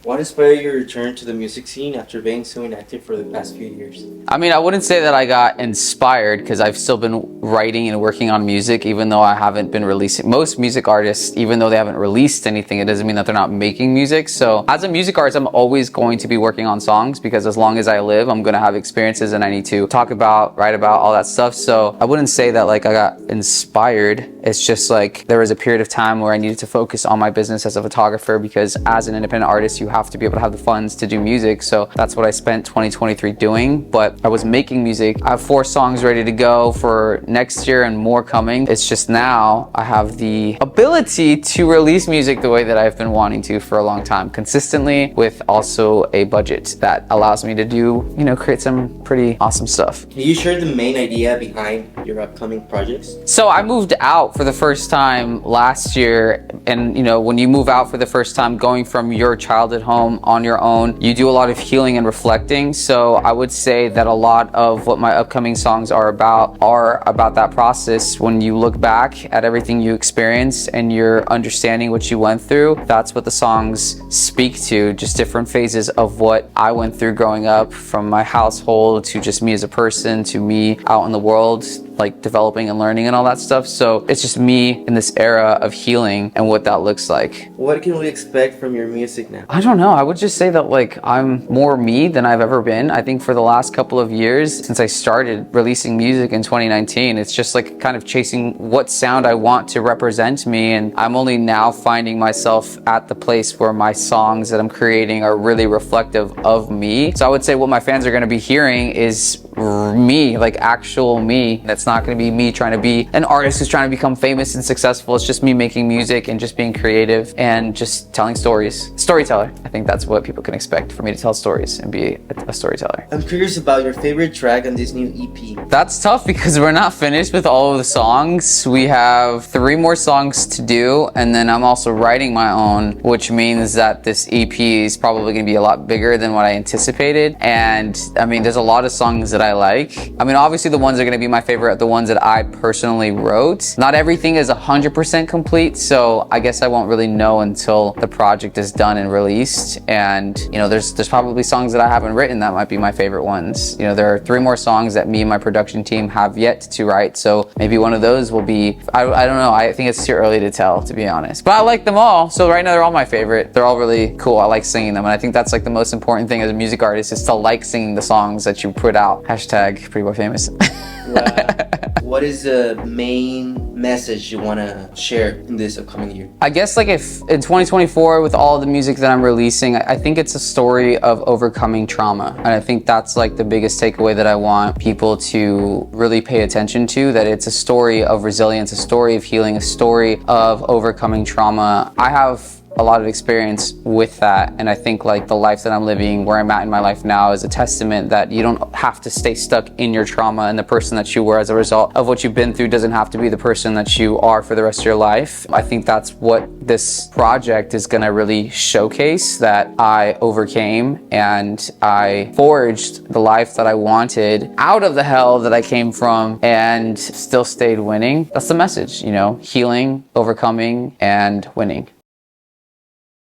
What inspired your return to the music scene after being so inactive for the past few years? I mean, I wouldn't say that I got inspired because I've still been writing and working on music, even though I haven't been releasing. Most music artists, even though they haven't released anything, it doesn't mean that they're not making music. So as a music artist, I'm always going to be working on songs because as long as I live, I'm going to have experiences and I need to talk about, write about, all that stuff. So I wouldn't say that like I got inspired. It's just like there was a period of time where I needed to focus on my business as a photographer because as an independent artist, you have to be able to have the funds to do music. So that's what I spent 2023 doing. But I was making music. I have 4 songs ready to go for next year and more coming. It's just now I have the ability to release music the way that I've been wanting to for a long time, consistently, with also a budget that allows me to do, create some pretty awesome stuff. Can you share the main idea behind your upcoming projects? So I moved out for the first time last year, and when you move out for the first time, going from your childhood home on your own, you do a lot of healing and reflecting. So I would say that a lot of what my upcoming songs are about that process. When you look back at everything you experienced and you're understanding what you went through, that's what the songs speak to, just different phases of what I went through growing up, from my household to just me as a person to me out in the world, like developing and learning and all that stuff. So it's just me in this era of healing and what that looks like. What can we expect from your music now? I don't know. I would just say that like I'm more me than I've ever been. I think for the last couple of years since I started releasing music in 2019, it's just like kind of chasing what sound I want to represent me. And I'm only now finding myself at the place where my songs that I'm creating are really reflective of me. So I would say what my fans are going to be hearing is me, like actual me. That's not going to be me trying to be an artist who's trying to become famous and successful. It's just me making music and just being creative and just telling stories. Storyteller. I think that's what people can expect, for me to tell stories and be a storyteller. I'm curious about your favorite track on this new EP. That's tough because we're not finished with all of the songs. We have 3 more songs to do, and then I'm also writing my own, which means that this EP is probably going to be a lot bigger than what I anticipated. And I mean, there's a lot of songs that I like. I mean, obviously the ones that are going to be my favorite are the ones that I personally wrote. Not everything is 100% complete, so I guess I won't really know until the project is done and released. And there's probably songs that I haven't written that might be my favorite ones. There are 3 more songs that me and my production team have yet to write, so maybe one of those will be, I don't know, I think it's too early to tell, to be honest. But I like them all, so right now they're all my favorite. They're all really cool. I like singing them, and I think that's like the most important thing as a music artist, is to like singing the songs that you put out. Hashtag Pretty Boy Famous. What is the main message you want to share in this upcoming year? I guess like if in 2024 with all the music that I'm releasing, I think it's a story of overcoming trauma. And I think that's like the biggest takeaway that I want people to really pay attention to, that it's a story of resilience, a story of healing, a story of overcoming trauma. I have a lot of experience with that, and I think like the life that I'm living, where I'm at in my life now, is a testament that you don't have to stay stuck in your trauma, and the person that you were as a result of what you've been through doesn't have to be the person that you are for the rest of your life. I think that's what this project is going to really showcase, that I overcame and I forged the life that I wanted out of the hell that I came from and still stayed winning. That's the message, healing, overcoming, and winning.